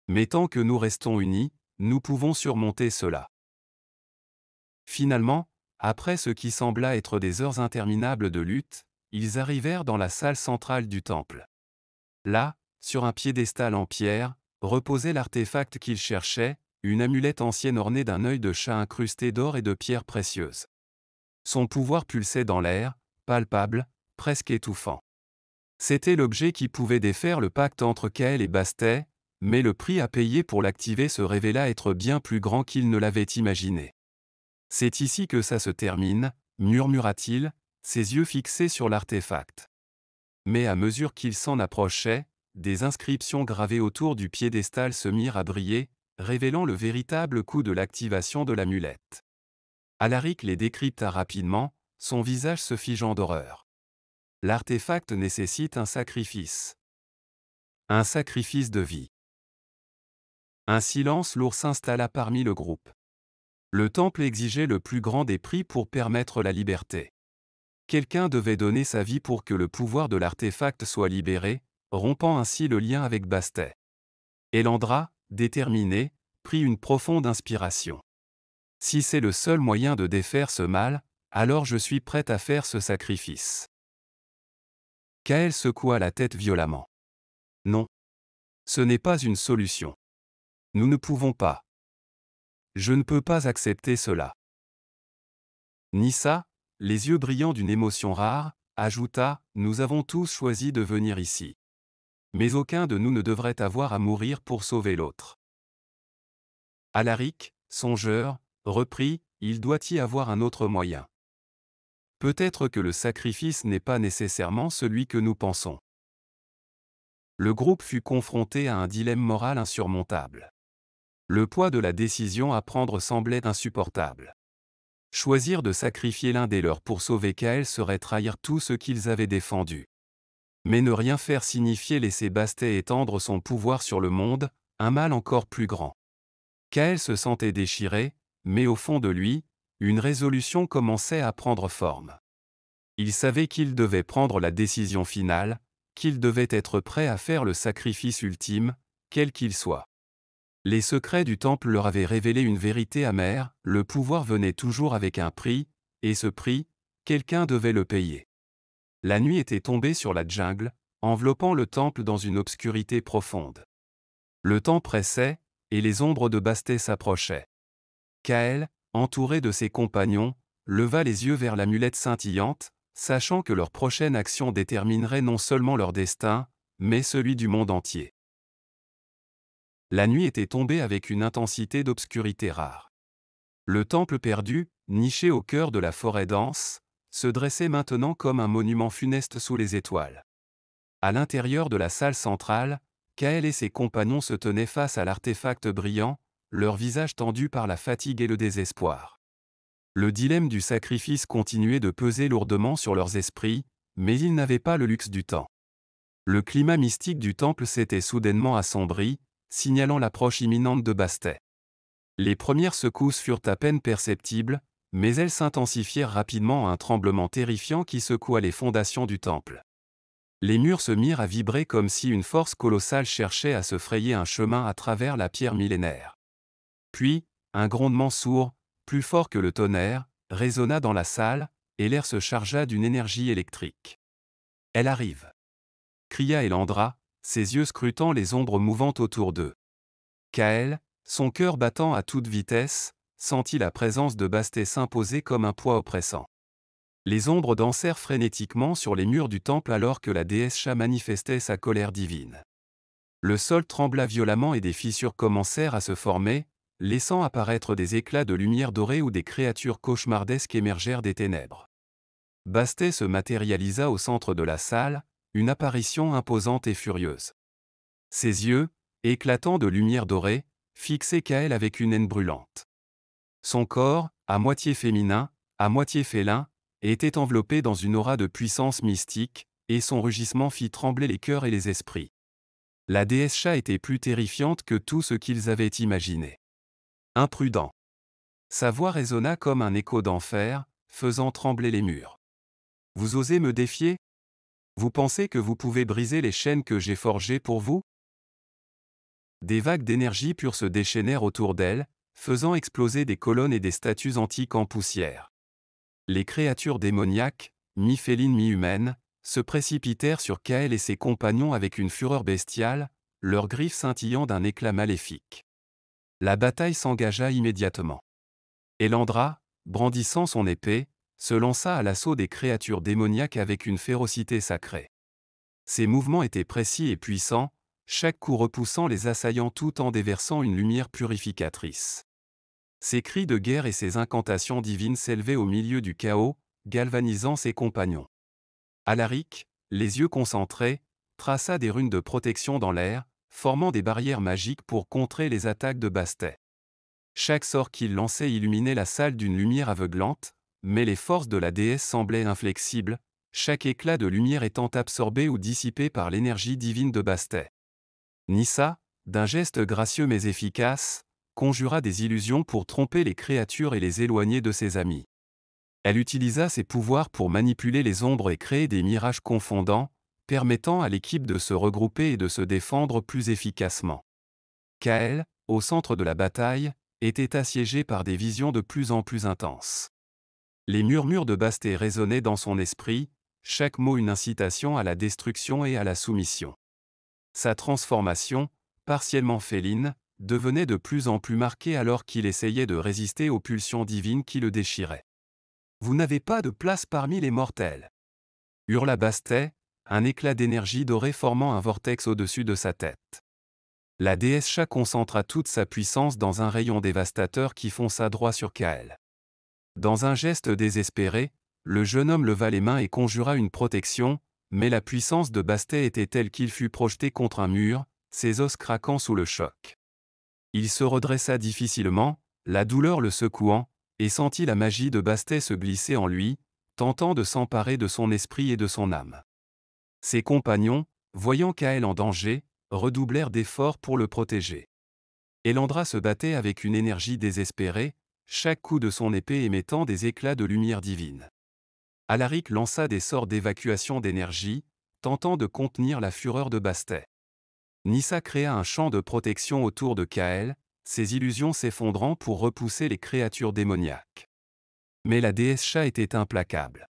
Mais tant que nous restons unis, nous pouvons surmonter cela. » Finalement, après ce qui sembla être des heures interminables de lutte, ils arrivèrent dans la salle centrale du temple. Là, sur un piédestal en pierre, reposait l'artefact qu'ils cherchaient, une amulette ancienne ornée d'un œil de chat incrusté d'or et de pierres précieuses. Son pouvoir pulsait dans l'air, palpable, presque étouffant. C'était l'objet qui pouvait défaire le pacte entre Kael et Bastet, mais le prix à payer pour l'activer se révéla être bien plus grand qu'il ne l'avait imaginé. C'est ici que ça se termine, murmura-t-il, ses yeux fixés sur l'artefact. Mais à mesure qu'il s'en approchait, des inscriptions gravées autour du piédestal se mirent à briller, révélant le véritable coût de l'activation de l'amulette. Alaric les décrypta rapidement, son visage se figeant d'horreur. L'artefact nécessite un sacrifice. Un sacrifice de vie. Un silence lourd s'installa parmi le groupe. Le temple exigeait le plus grand des prix pour permettre la liberté. Quelqu'un devait donner sa vie pour que le pouvoir de l'artefact soit libéré, rompant ainsi le lien avec Bastet. Elandra, déterminé, prit une profonde inspiration. Si c'est le seul moyen de défaire ce mal, alors je suis prête à faire ce sacrifice. Kael secoua la tête violemment. Non. Ce n'est pas une solution. Nous ne pouvons pas. Je ne peux pas accepter cela. Nissa, les yeux brillants d'une émotion rare, ajouta, nous avons tous choisi de venir ici. Mais aucun de nous ne devrait avoir à mourir pour sauver l'autre. Alaric, songeur, reprit, il doit y avoir un autre moyen. Peut-être que le sacrifice n'est pas nécessairement celui que nous pensons. Le groupe fut confronté à un dilemme moral insurmontable. Le poids de la décision à prendre semblait insupportable. Choisir de sacrifier l'un des leurs pour sauver Kael serait trahir tout ce qu'ils avaient défendu. Mais ne rien faire signifiait laisser Bastet étendre son pouvoir sur le monde, un mal encore plus grand. Kael se sentait déchiré, mais au fond de lui, une résolution commençait à prendre forme. Il savait qu'il devait prendre la décision finale, qu'il devait être prêt à faire le sacrifice ultime, quel qu'il soit. Les secrets du temple leur avaient révélé une vérité amère, le pouvoir venait toujours avec un prix, et ce prix, quelqu'un devait le payer. La nuit était tombée sur la jungle, enveloppant le temple dans une obscurité profonde. Le temps pressait, et les ombres de Bastet s'approchaient. Kael, entouré de ses compagnons, leva les yeux vers l'amulette scintillante, sachant que leur prochaine action déterminerait non seulement leur destin, mais celui du monde entier. La nuit était tombée avec une intensité d'obscurité rare. Le temple perdu, niché au cœur de la forêt dense, se dressait maintenant comme un monument funeste sous les étoiles. À l'intérieur de la salle centrale, Kael et ses compagnons se tenaient face à l'artefact brillant, leurs visages tendus par la fatigue et le désespoir. Le dilemme du sacrifice continuait de peser lourdement sur leurs esprits, mais ils n'avaient pas le luxe du temps. Le climat mystique du temple s'était soudainement assombri, signalant l'approche imminente de Bastet. Les premières secousses furent à peine perceptibles, mais elles s'intensifièrent rapidement à un tremblement terrifiant qui secoua les fondations du temple. Les murs se mirent à vibrer comme si une force colossale cherchait à se frayer un chemin à travers la pierre millénaire. Puis, un grondement sourd, plus fort que le tonnerre, résonna dans la salle, et l'air se chargea d'une énergie électrique. « Elle arrive !» cria Elandra, ses yeux scrutant les ombres mouvantes autour d'eux. Kael, son cœur battant à toute vitesse, sentit la présence de Bastet s'imposer comme un poids oppressant. Les ombres dansèrent frénétiquement sur les murs du temple alors que la déesse Sha manifestait sa colère divine. Le sol trembla violemment et des fissures commencèrent à se former, laissant apparaître des éclats de lumière dorée où des créatures cauchemardesques émergèrent des ténèbres. Bastet se matérialisa au centre de la salle, une apparition imposante et furieuse. Ses yeux, éclatants de lumière dorée, fixaient Kael avec une haine brûlante. Son corps, à moitié féminin, à moitié félin, était enveloppé dans une aura de puissance mystique, et son rugissement fit trembler les cœurs et les esprits. La déesse Sha était plus terrifiante que tout ce qu'ils avaient imaginé. Imprudent. Sa voix résonna comme un écho d'enfer, faisant trembler les murs. Vous osez me défier? Vous pensez que vous pouvez briser les chaînes que j'ai forgées pour vous? Des vagues d'énergie pure se déchaînèrent autour d'elle, faisant exploser des colonnes et des statues antiques en poussière. Les créatures démoniaques, mi-félines mi-humaines, se précipitèrent sur Kael et ses compagnons avec une fureur bestiale, leurs griffes scintillant d'un éclat maléfique. La bataille s'engagea immédiatement. Elandra, brandissant son épée, se lança à l'assaut des créatures démoniaques avec une férocité sacrée. Ses mouvements étaient précis et puissants, chaque coup repoussant les assaillants tout en déversant une lumière purificatrice. Ses cris de guerre et ses incantations divines s'élevaient au milieu du chaos, galvanisant ses compagnons. Alaric, les yeux concentrés, traça des runes de protection dans l'air, formant des barrières magiques pour contrer les attaques de Bastet. Chaque sort qu'il lançait illuminait la salle d'une lumière aveuglante, mais les forces de la déesse semblaient inflexibles, chaque éclat de lumière étant absorbé ou dissipé par l'énergie divine de Bastet. Nissa, d'un geste gracieux mais efficace, conjura des illusions pour tromper les créatures et les éloigner de ses amis. Elle utilisa ses pouvoirs pour manipuler les ombres et créer des mirages confondants, permettant à l'équipe de se regrouper et de se défendre plus efficacement. Kael, au centre de la bataille, était assiégé par des visions de plus en plus intenses. Les murmures de Bastet résonnaient dans son esprit, chaque mot une incitation à la destruction et à la soumission. Sa transformation, partiellement féline, devenait de plus en plus marquée alors qu'il essayait de résister aux pulsions divines qui le déchiraient. « Vous n'avez pas de place parmi les mortels !» hurla Bastet, un éclat d'énergie dorée formant un vortex au-dessus de sa tête. La déesse Chat concentra toute sa puissance dans un rayon dévastateur qui fonça droit sur Kael. Dans un geste désespéré, le jeune homme leva les mains et conjura une protection, mais la puissance de Bastet était telle qu'il fut projeté contre un mur, ses os craquant sous le choc. Il se redressa difficilement, la douleur le secouant, et sentit la magie de Bastet se glisser en lui, tentant de s'emparer de son esprit et de son âme. Ses compagnons, voyant Kael en danger, redoublèrent d'efforts pour le protéger. Elandra se battait avec une énergie désespérée, chaque coup de son épée émettant des éclats de lumière divine. Alaric lança des sorts d'évacuation d'énergie, tentant de contenir la fureur de Bastet. Nissa créa un champ de protection autour de Kael, ses illusions s'effondrant pour repousser les créatures démoniaques. Mais la déesse Chat était implacable.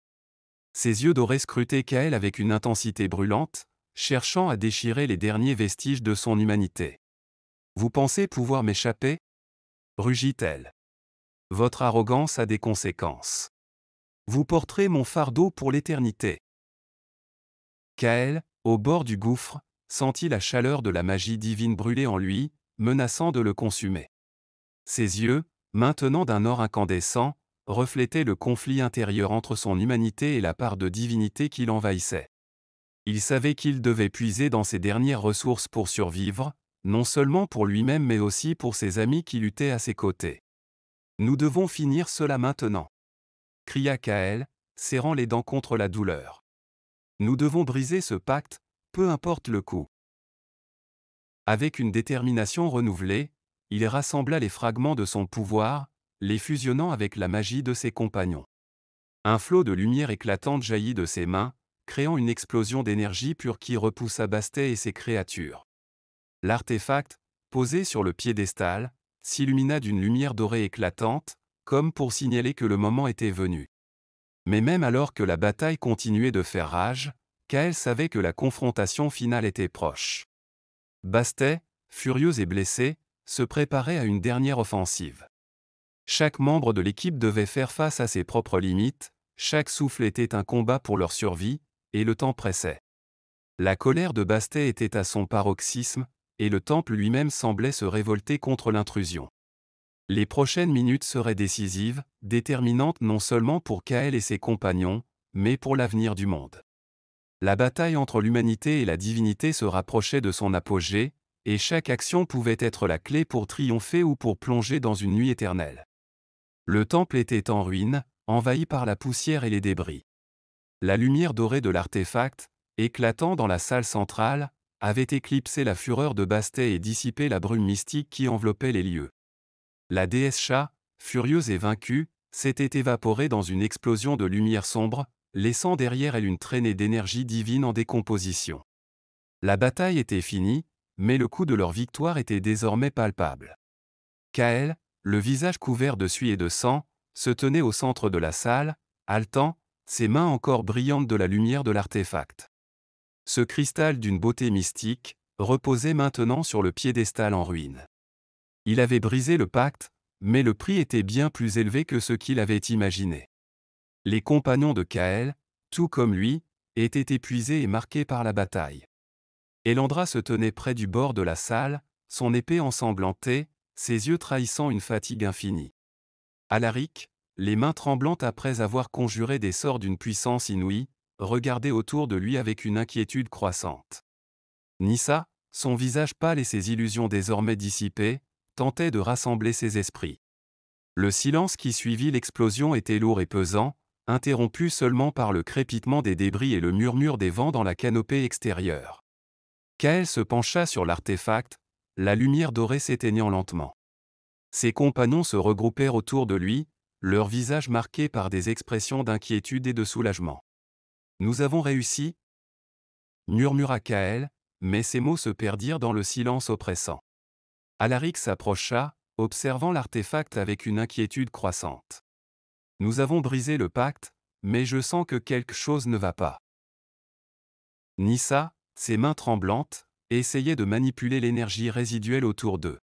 Ses yeux dorés scrutaient Kael avec une intensité brûlante, cherchant à déchirer les derniers vestiges de son humanité. « Vous pensez pouvoir m'échapper » rugit-elle. « Votre arrogance a des conséquences. Vous porterez mon fardeau pour l'éternité. » Kael, au bord du gouffre, sentit la chaleur de la magie divine brûler en lui, menaçant de le consumer. Ses yeux, maintenant d'un or incandescent, reflétaient le conflit intérieur entre son humanité et la part de divinité qui l'envahissait. Il savait qu'il devait puiser dans ses dernières ressources pour survivre, non seulement pour lui-même mais aussi pour ses amis qui luttaient à ses côtés. « Nous devons finir cela maintenant !» cria Kael, serrant les dents contre la douleur. « Nous devons briser ce pacte, peu importe le coût. » Avec une détermination renouvelée, il rassembla les fragments de son pouvoir, les fusionnant avec la magie de ses compagnons. Un flot de lumière éclatante jaillit de ses mains, créant une explosion d'énergie pure qui repoussa Bastet et ses créatures. L'artefact, posé sur le piédestal, s'illumina d'une lumière dorée éclatante, comme pour signaler que le moment était venu. Mais même alors que la bataille continuait de faire rage, Kael savait que la confrontation finale était proche. Bastet, furieux et blessé, se préparait à une dernière offensive. Chaque membre de l'équipe devait faire face à ses propres limites, chaque souffle était un combat pour leur survie, et le temps pressait. La colère de Bastet était à son paroxysme, et le temple lui-même semblait se révolter contre l'intrusion. Les prochaines minutes seraient décisives, déterminantes non seulement pour Kael et ses compagnons, mais pour l'avenir du monde. La bataille entre l'humanité et la divinité se rapprochait de son apogée, et chaque action pouvait être la clé pour triompher ou pour plonger dans une nuit éternelle. Le temple était en ruine, envahi par la poussière et les débris. La lumière dorée de l'artefact, éclatant dans la salle centrale, avait éclipsé la fureur de Bastet et dissipé la brume mystique qui enveloppait les lieux. La déesse Chat, furieuse et vaincue, s'était évaporée dans une explosion de lumière sombre, laissant derrière elle une traînée d'énergie divine en décomposition. La bataille était finie, mais le coup de leur victoire était désormais palpable. Kael, le visage couvert de suie et de sang, se tenait au centre de la salle, haletant, ses mains encore brillantes de la lumière de l'artefact. Ce cristal d'une beauté mystique, reposait maintenant sur le piédestal en ruine. Il avait brisé le pacte, mais le prix était bien plus élevé que ce qu'il avait imaginé. Les compagnons de Kael, tout comme lui, étaient épuisés et marqués par la bataille. Elandra se tenait près du bord de la salle, son épée ensanglantée, ses yeux trahissant une fatigue infinie. Alaric, les mains tremblantes après avoir conjuré des sorts d'une puissance inouïe, regardait autour de lui avec une inquiétude croissante. Nissa, son visage pâle et ses illusions désormais dissipées, tentait de rassembler ses esprits. Le silence qui suivit l'explosion était lourd et pesant, interrompu seulement par le crépitement des débris et le murmure des vents dans la canopée extérieure. Kael se pencha sur l'artefact, la lumière dorée s'éteignant lentement. Ses compagnons se regroupèrent autour de lui, leurs visages marqués par des expressions d'inquiétude et de soulagement. « Nous avons réussi » murmura Kael, mais ses mots se perdirent dans le silence oppressant. Alaric s'approcha, observant l'artefact avec une inquiétude croissante. « Nous avons brisé le pacte, mais je sens que quelque chose ne va pas. » Nissa, ses mains tremblantes, essayait de manipuler l'énergie résiduelle autour d'eux.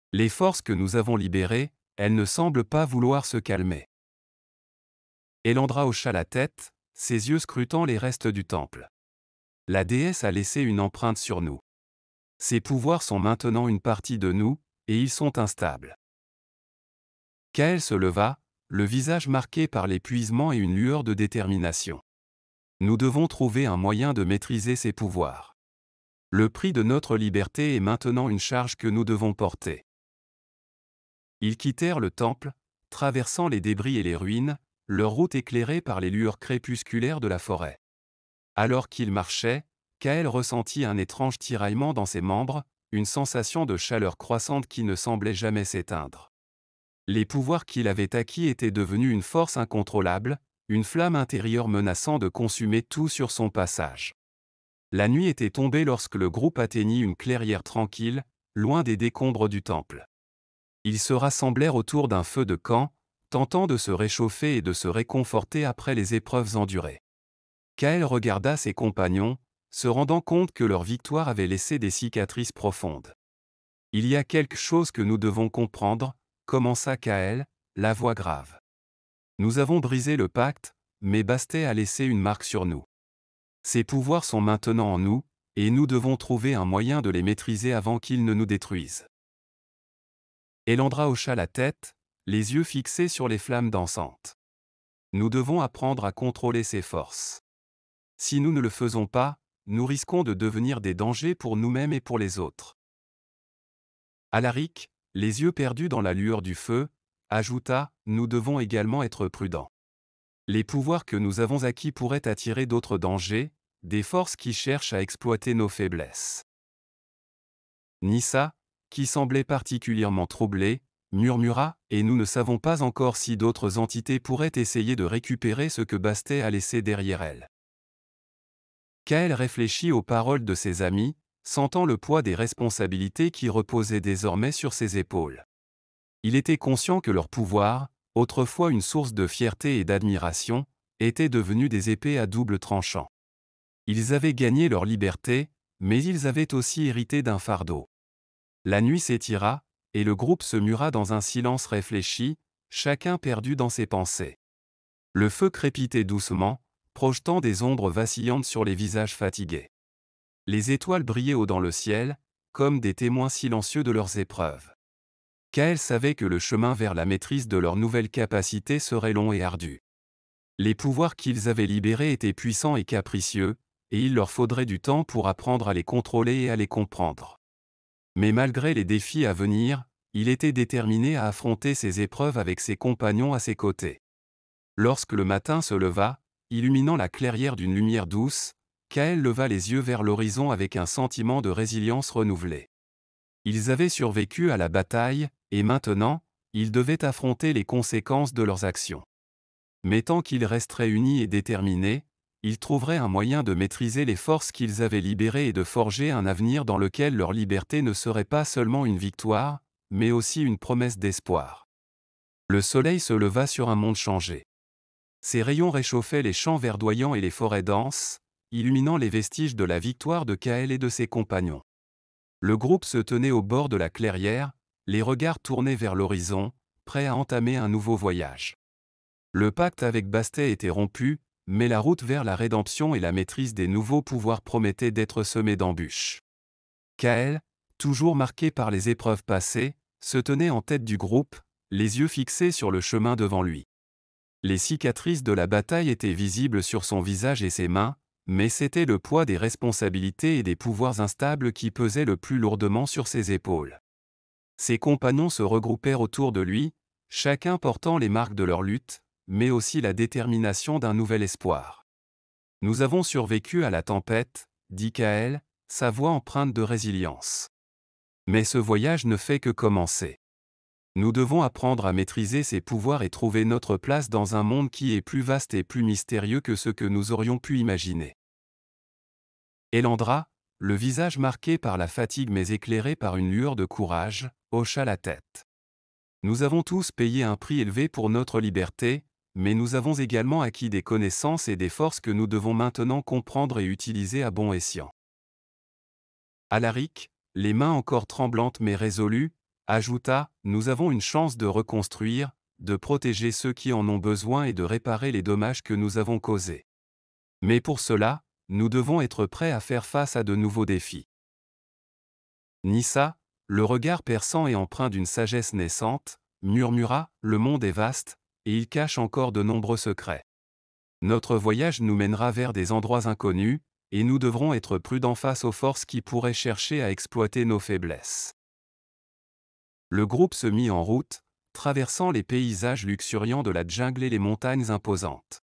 « Les forces que nous avons libérées, elles ne semblent pas vouloir se calmer. » Elandra hocha la tête, ses yeux scrutant les restes du temple. « La déesse a laissé une empreinte sur nous. Ses pouvoirs sont maintenant une partie de nous, et ils sont instables. » Kael se leva, le visage marqué par l'épuisement et une lueur de détermination. « Nous devons trouver un moyen de maîtriser ces pouvoirs. Le prix de notre liberté est maintenant une charge que nous devons porter. » Ils quittèrent le temple, traversant les débris et les ruines, leur route éclairée par les lueurs crépusculaires de la forêt. Alors qu'ils marchaient, Kael ressentit un étrange tiraillement dans ses membres, une sensation de chaleur croissante qui ne semblait jamais s'éteindre. Les pouvoirs qu'il avait acquis étaient devenus une force incontrôlable, une flamme intérieure menaçant de consumer tout sur son passage. La nuit était tombée lorsque le groupe atteignit une clairière tranquille, loin des décombres du temple. Ils se rassemblèrent autour d'un feu de camp, tentant de se réchauffer et de se réconforter après les épreuves endurées. Kael regarda ses compagnons, se rendant compte que leur victoire avait laissé des cicatrices profondes. « Il y a quelque chose que nous devons comprendre, » commença Kael, la voix grave. « Nous avons brisé le pacte, mais Bastet a laissé une marque sur nous. Ses pouvoirs sont maintenant en nous, et nous devons trouver un moyen de les maîtriser avant qu'ils ne nous détruisent. » Elandra hocha la tête, les yeux fixés sur les flammes dansantes. « Nous devons apprendre à contrôler ces forces. Si nous ne le faisons pas, nous risquons de devenir des dangers pour nous-mêmes et pour les autres. » Alaric, les yeux perdus dans la lueur du feu, ajouta « Nous devons également être prudents. Les pouvoirs que nous avons acquis pourraient attirer d'autres dangers, des forces qui cherchent à exploiter nos faiblesses. » Nissa, qui semblait particulièrement troublée, murmura « Et nous ne savons pas encore si d'autres entités pourraient essayer de récupérer ce que Bastet a laissé derrière elle. » Kael réfléchit aux paroles de ses amis, sentant le poids des responsabilités qui reposaient désormais sur ses épaules. Il était conscient que leur pouvoir, autrefois une source de fierté et d'admiration, était devenu des épées à double tranchant. Ils avaient gagné leur liberté, mais ils avaient aussi hérité d'un fardeau. La nuit s'étira, et le groupe se mura dans un silence réfléchi, chacun perdu dans ses pensées. Le feu crépitait doucement, projetant des ombres vacillantes sur les visages fatigués. Les étoiles brillaient haut dans le ciel, comme des témoins silencieux de leurs épreuves. Kael savait que le chemin vers la maîtrise de leurs nouvelles capacités serait long et ardu. Les pouvoirs qu'ils avaient libérés étaient puissants et capricieux, et il leur faudrait du temps pour apprendre à les contrôler et à les comprendre. Mais malgré les défis à venir, il était déterminé à affronter ces épreuves avec ses compagnons à ses côtés. Lorsque le matin se leva, illuminant la clairière d'une lumière douce, Kael leva les yeux vers l'horizon avec un sentiment de résilience renouvelée. Ils avaient survécu à la bataille, et maintenant, ils devaient affronter les conséquences de leurs actions. Mais tant qu'ils resteraient unis et déterminés, ils trouveraient un moyen de maîtriser les forces qu'ils avaient libérées et de forger un avenir dans lequel leur liberté ne serait pas seulement une victoire, mais aussi une promesse d'espoir. Le soleil se leva sur un monde changé. Ses rayons réchauffaient les champs verdoyants et les forêts denses, illuminant les vestiges de la victoire de Kael et de ses compagnons. Le groupe se tenait au bord de la clairière, les regards tournés vers l'horizon, prêts à entamer un nouveau voyage. Le pacte avec Bastet était rompu, mais la route vers la rédemption et la maîtrise des nouveaux pouvoirs promettait d'être semée d'embûches. Kael, toujours marqué par les épreuves passées, se tenait en tête du groupe, les yeux fixés sur le chemin devant lui. Les cicatrices de la bataille étaient visibles sur son visage et ses mains, mais c'était le poids des responsabilités et des pouvoirs instables qui pesait le plus lourdement sur ses épaules. Ses compagnons se regroupèrent autour de lui, chacun portant les marques de leur lutte, mais aussi la détermination d'un nouvel espoir. « Nous avons survécu à la tempête, » dit Kaël, sa voix empreinte de résilience. Mais ce voyage ne fait que commencer. Nous devons apprendre à maîtriser ses pouvoirs et trouver notre place dans un monde qui est plus vaste et plus mystérieux que ce que nous aurions pu imaginer. Elandra, le visage marqué par la fatigue mais éclairé par une lueur de courage, hocha la tête. Nous avons tous payé un prix élevé pour notre liberté, mais nous avons également acquis des connaissances et des forces que nous devons maintenant comprendre et utiliser à bon escient. Alaric, les mains encore tremblantes mais résolues, ajouta « Nous avons une chance de reconstruire, de protéger ceux qui en ont besoin et de réparer les dommages que nous avons causés. Mais pour cela, nous devons être prêts à faire face à de nouveaux défis. » Nissa, le regard perçant et empreint d'une sagesse naissante, murmura « Le monde est vaste, et il cache encore de nombreux secrets. Notre voyage nous mènera vers des endroits inconnus, et nous devrons être prudents face aux forces qui pourraient chercher à exploiter nos faiblesses. » Le groupe se mit en route, traversant les paysages luxuriants de la jungle et les montagnes imposantes.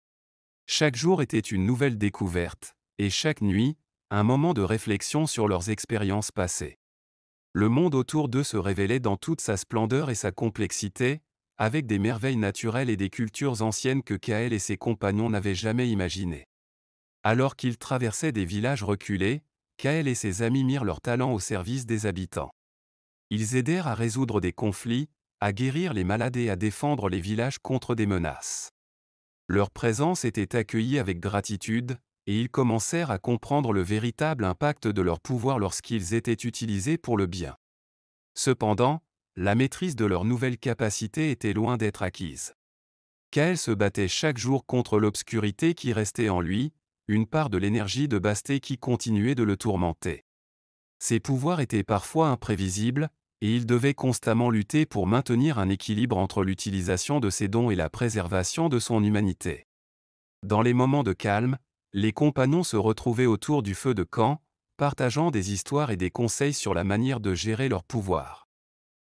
Chaque jour était une nouvelle découverte, et chaque nuit, un moment de réflexion sur leurs expériences passées. Le monde autour d'eux se révélait dans toute sa splendeur et sa complexité, avec des merveilles naturelles et des cultures anciennes que Kaël et ses compagnons n'avaient jamais imaginées. Alors qu'ils traversaient des villages reculés, Kaël et ses amis mirent leur talent au service des habitants. Ils aidèrent à résoudre des conflits, à guérir les malades et à défendre les villages contre des menaces. Leur présence était accueillie avec gratitude, et ils commencèrent à comprendre le véritable impact de leur pouvoir lorsqu'ils étaient utilisés pour le bien. Cependant, la maîtrise de leurs nouvelles capacités était loin d'être acquise. Kaël se battait chaque jour contre l'obscurité qui restait en lui, une part de l'énergie de Basté qui continuait de le tourmenter. Ses pouvoirs étaient parfois imprévisibles, et il devait constamment lutter pour maintenir un équilibre entre l'utilisation de ses dons et la préservation de son humanité. Dans les moments de calme, les compagnons se retrouvaient autour du feu de camp, partageant des histoires et des conseils sur la manière de gérer leur pouvoir.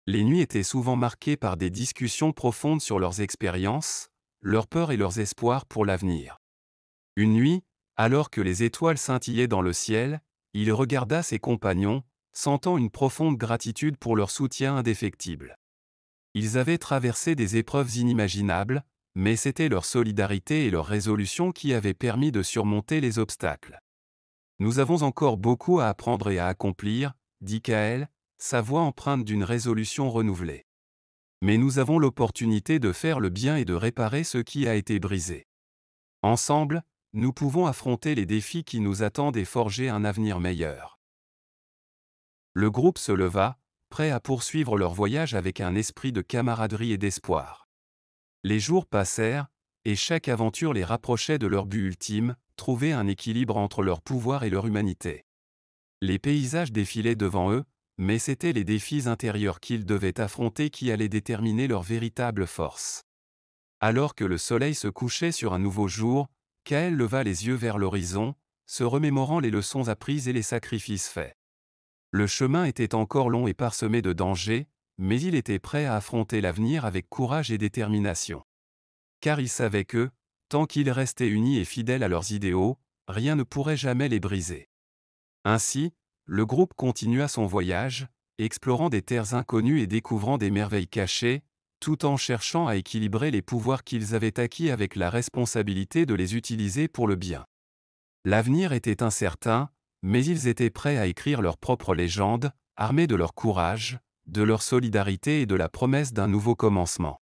Les nuits étaient souvent marquées par des discussions profondes sur leurs expériences, leurs peurs et leurs espoirs pour l'avenir. Une nuit, alors que les étoiles scintillaient dans le ciel, il regarda ses compagnons, sentant une profonde gratitude pour leur soutien indéfectible. Ils avaient traversé des épreuves inimaginables, mais c'était leur solidarité et leur résolution qui avaient permis de surmonter les obstacles. « Nous avons encore beaucoup à apprendre et à accomplir, » dit Kaël, sa voix empreinte d'une résolution renouvelée. « Mais nous avons l'opportunité de faire le bien et de réparer ce qui a été brisé. Ensemble, nous pouvons affronter les défis qui nous attendent et forger un avenir meilleur. » Le groupe se leva, prêt à poursuivre leur voyage avec un esprit de camaraderie et d'espoir. Les jours passèrent, et chaque aventure les rapprochait de leur but ultime, trouver un équilibre entre leur pouvoir et leur humanité. Les paysages défilaient devant eux, mais c'étaient les défis intérieurs qu'ils devaient affronter qui allaient déterminer leur véritable force. Alors que le soleil se couchait sur un nouveau jour, Kaël leva les yeux vers l'horizon, se remémorant les leçons apprises et les sacrifices faits. Le chemin était encore long et parsemé de dangers, mais il était prêt à affronter l'avenir avec courage et détermination. Car il savait que, tant qu'ils restaient unis et fidèles à leurs idéaux, rien ne pourrait jamais les briser. Ainsi, le groupe continua son voyage, explorant des terres inconnues et découvrant des merveilles cachées, tout en cherchant à équilibrer les pouvoirs qu'ils avaient acquis avec la responsabilité de les utiliser pour le bien. L'avenir était incertain, mais ils étaient prêts à écrire leur propre légende, armés de leur courage, de leur solidarité et de la promesse d'un nouveau commencement.